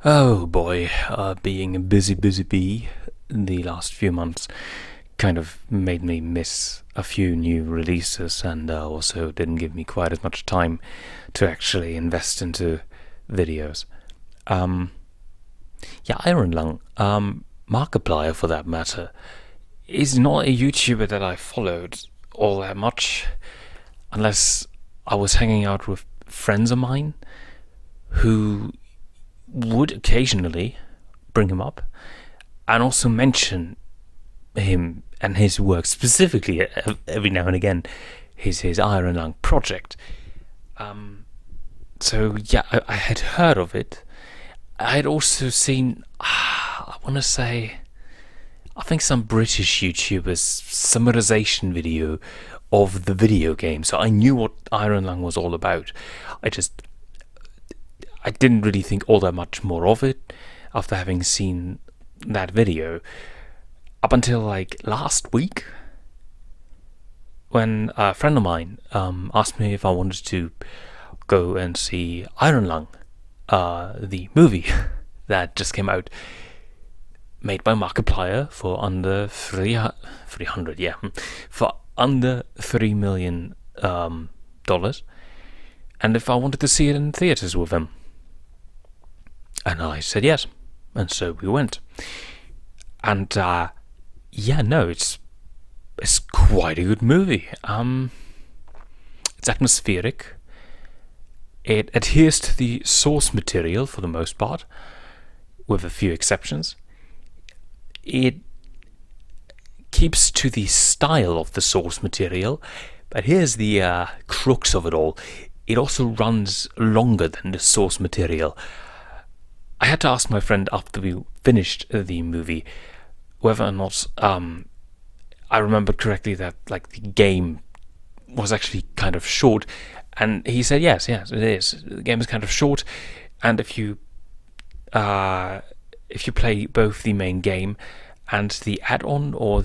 Oh boy, being a busy bee the last few months kind of made me miss a few new releases and also didn't give me quite as much time to actually invest into videos. Um, yeah, Iron Lung, Markiplier for that matter, is not a YouTuber that I followed all that much unless I was hanging out with friends of mine who would occasionally bring him up and also mention him and his work specifically every now and again, his Iron Lung project. So yeah, I had heard of it. I had also seen, I want to say, I think some British YouTubers summarization video of the video game, so I knew what Iron Lung was all about. I just I didn't really think all that much more of it after having seen that video up until like last week when a friend of mine asked me if I wanted to go and see Iron Lung, the movie that just came out, made by Markiplier for under 300, yeah, for under $3 million, and if I wanted to see it in theaters with him. And I said yes, and so we went. And yeah, no, it's quite a good movie. It's atmospheric. It adheres to the source material for the most part, with a few exceptions. It keeps to the style of the source material, but here's the crux of it all. It also runs longer than the source material. I had to ask my friend after we finished the movie whether or not I remembered correctly that like the game was actually kind of short, and he said yes, it is. The game is kind of short, and if you play both the main game and the add-on, or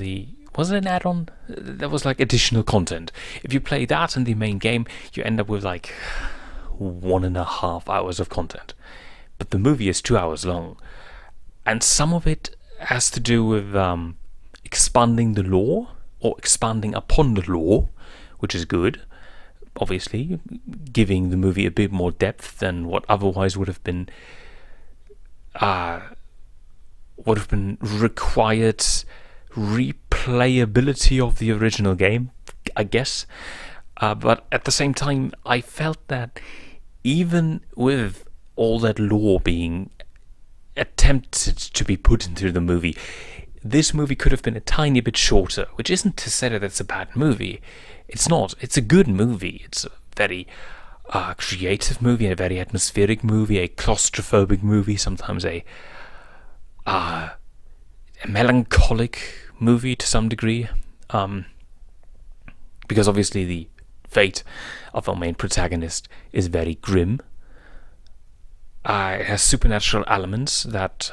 was it an add-on? There was like additional content. If you play that and the main game, you end up with like 1.5 hours of content. But the movie is 2 hours long, and some of it has to do with expanding the lore, or expanding upon the lore, which is good, obviously, giving the movie a bit more depth than what otherwise would have been required replayability of the original game, I guess. But at the same time, I felt that even with all that lore being attempted to be put into the movie, this movie could have been a tiny bit shorter, which isn't to say that it's a bad movie. It's not. It's a good movie. It's a very creative movie, a very atmospheric movie, a claustrophobic movie, sometimes a melancholic movie to some degree, because obviously the fate of our main protagonist is very grim. It has supernatural elements that,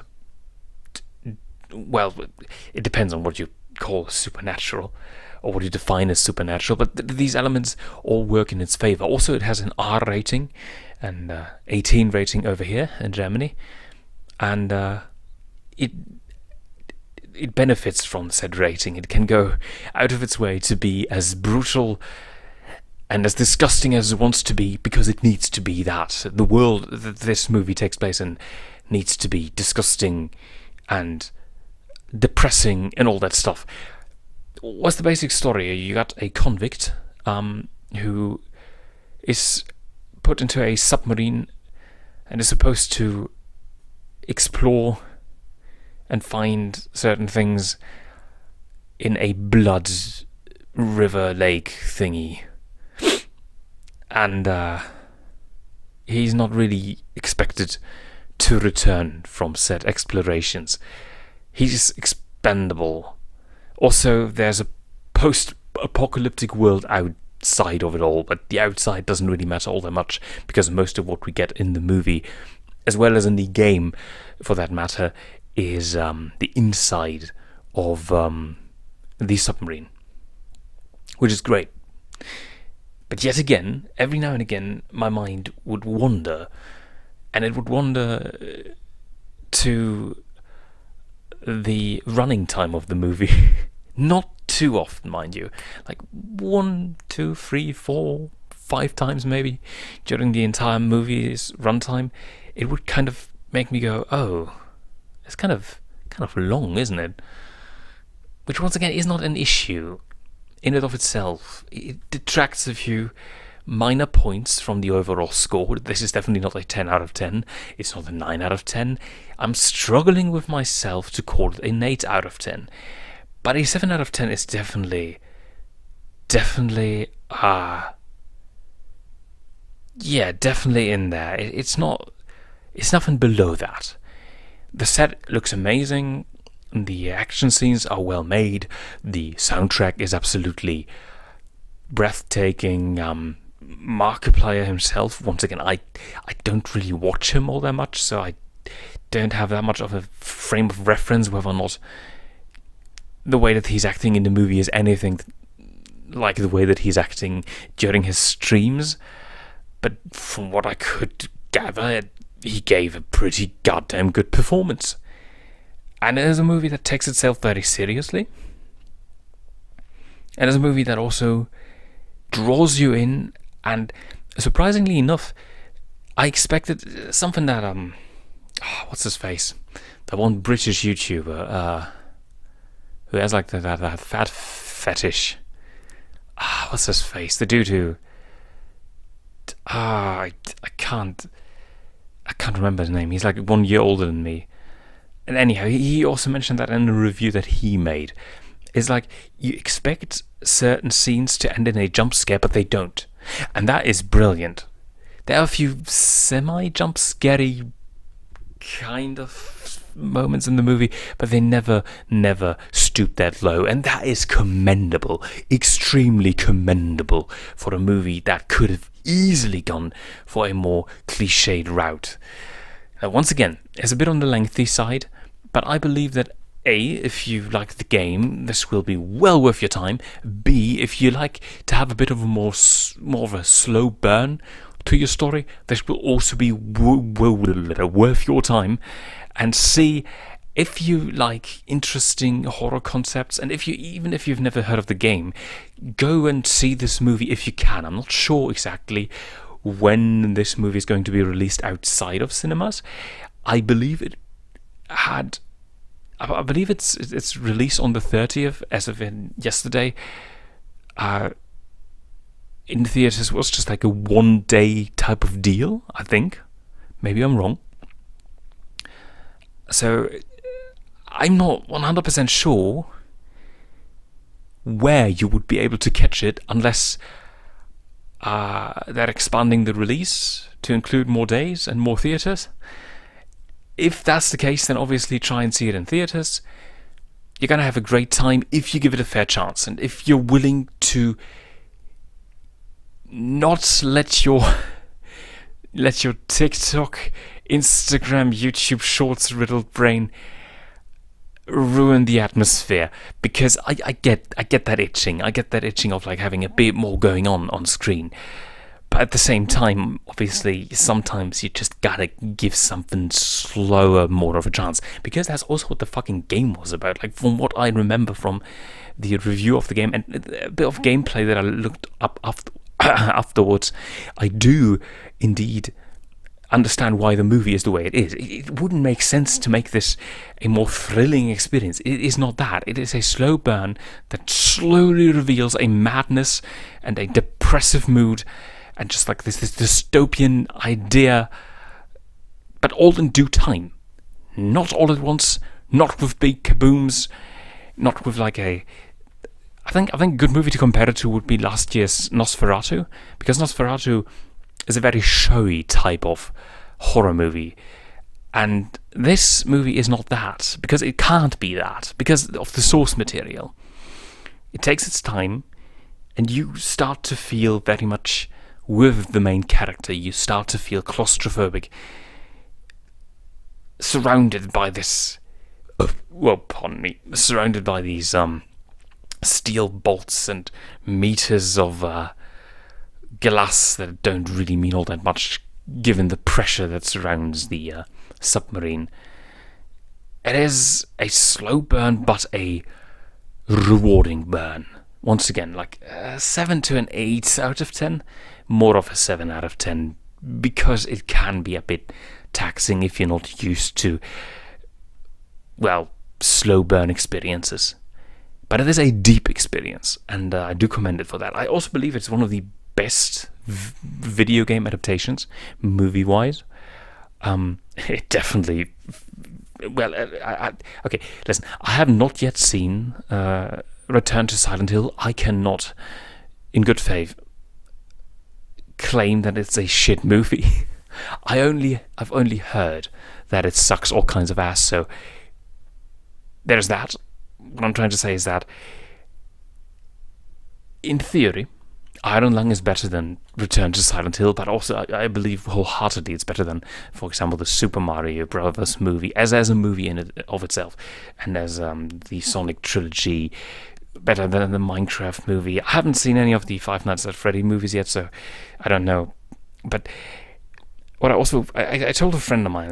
well, it depends on what you call supernatural or what you define as supernatural, but these elements all work in its favor. Also, it has an R rating and 18 rating over here in Germany, and it benefits from said rating. It can go out of its way to be as brutal and as disgusting as it wants to be, because it needs to be that. The world that this movie takes place in needs to be disgusting and depressing and all that stuff. What's the basic story? You got a convict who is put into a submarine and is supposed to explore and find certain things in a blood river lake thingy. And he's not really expected to return from said explorations. He's expendable. Also, there's a post-apocalyptic world outside of it all, but the outside doesn't really matter all that much, because most of what we get in the movie, as well as in the game for that matter, is the inside of the submarine, which is great. But yet again, every now and again, my mind would wander, and it would wander to the running time of the movie. Not too often, mind you. Like 1, 2, 3, 4, 5 times maybe during the entire movie's runtime, it would kind of make me go, oh, it's kind of long, isn't it? Which once again is not an issue in and of itself. It detracts a few minor points from the overall score. This is definitely not a 10 out of 10. It's not a 9 out of 10. I'm struggling with myself to call it an 8 out of 10. But a 7 out of 10 is definitely, definitely in there. It's nothing below that. The set looks amazing. The action scenes are well made. The soundtrack is absolutely breathtaking. Markiplier himself, once again, I don't really watch him all that much, so I don't have that much of a frame of reference whether or not the way that he's acting in the movie is anything like the way that he's acting during his streams. But from what I could gather, he gave a pretty goddamn good performance. And it is a movie that takes itself very seriously. And it's a movie that also draws you in, and surprisingly enough, I expected something that what's his face? That one British YouTuber who has like that fat fetish. What's his face? The dude who I can't remember his name. He's like 1 year older than me. And anyhow, he also mentioned that in a review that he made. It's like, you expect certain scenes to end in a jump scare, but they don't. And that is brilliant. There are a few semi-jump scary kind of moments in the movie, but they never stoop that low. And that is commendable. Extremely commendable for a movie that could have easily gone for a more cliched route. Now, once again, it's a bit on the lengthy side, but I believe that A, if you like the game, this will be well worth your time. B, if you like to have a bit of a more of a slow burn to your story, this will also be worth your time. And C, if you like interesting horror concepts, and even if you've never heard of the game, go and see this movie if you can. I'm not sure exactly when this movie is going to be released outside of cinemas. I believe it's released on the 30th, as of yesterday. In the theaters was just like a 1-day type of deal, I think. Maybe I'm wrong. So I'm not 100% sure where you would be able to catch it unless they're expanding the release to include more days and more theaters. If that's the case, then obviously try and see it in theaters. You're going to have a great time if you give it a fair chance. And if you're willing to not let your TikTok, Instagram, YouTube Shorts riddled brain ruin the atmosphere, because I get that itching. I get that itching of like having a bit more going on screen. But at the same time, obviously, sometimes you just gotta give something slower more of a chance, because that's also what the fucking game was about. Like, from what I remember from the review of the game and a bit of gameplay that I looked up afterwards, I do indeed understand why the movie is the way it is. It wouldn't make sense to make this a more thrilling experience. It is not that. It is a slow burn that slowly reveals a madness and a depressive mood, and just like this dystopian idea, but all in due time. Not all at once, not with big kabooms, not with like a... I think a good movie to compare it to would be last year's Nosferatu, because Nosferatu is a very showy type of horror movie. And this movie is not that, because it can't be that, because of the source material. It takes its time, and you start to feel very much with the main character. You start to feel claustrophobic, surrounded by this... surrounded by these steel bolts and meters of glass that don't really mean all that much given the pressure that surrounds the submarine. it is a slow burn, but a rewarding burn. Once again, like 7 to an 8 out of 10. More of a 7 out of 10, because it can be a bit taxing if you're not used to, well, slow burn experiences. But it is a deep experience, and I do commend it for that. I also believe it's one of the best video game adaptations, movie-wise. It definitely... Well, okay, listen. I have not yet seen Return to Silent Hill. I cannot, in good faith, claim that it's a shit movie. I've only heard that it sucks all kinds of ass. So there's that. What I'm trying to say is that, in theory, Iron Lung is better than Return to Silent Hill, but also I believe wholeheartedly it's better than, for example, the Super Mario Brothers movie, as a movie in of itself, and as the Sonic trilogy, better than the Minecraft movie. I haven't seen any of the Five Nights at Freddy movies yet, so I don't know. But what I told a friend of mine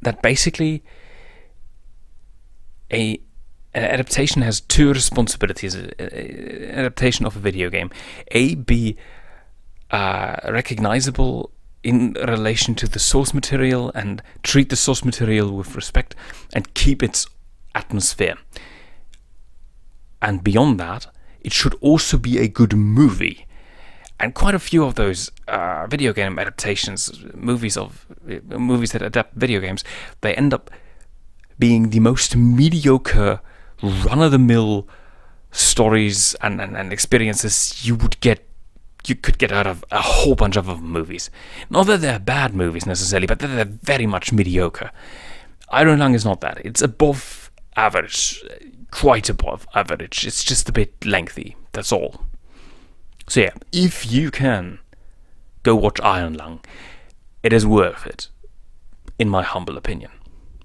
that basically an adaptation has two responsibilities. An adaptation of a video game: A, be recognizable in relation to the source material and treat the source material with respect and keep its atmosphere. And beyond that, it should also be a good movie. And quite a few of those video game adaptations, movies that adapt video games, they end up being the most mediocre, run-of-the-mill stories and experiences you could get out of a whole bunch of other movies. Not that they're bad movies necessarily, but that they're very much mediocre. Iron Lung is not that. It's above average, quite above average. It's just a bit lengthy, that's all. So yeah, if you can go watch Iron Lung, it is worth it, in my humble opinion.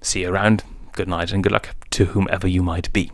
See you around. Good night and good luck to whomever you might be.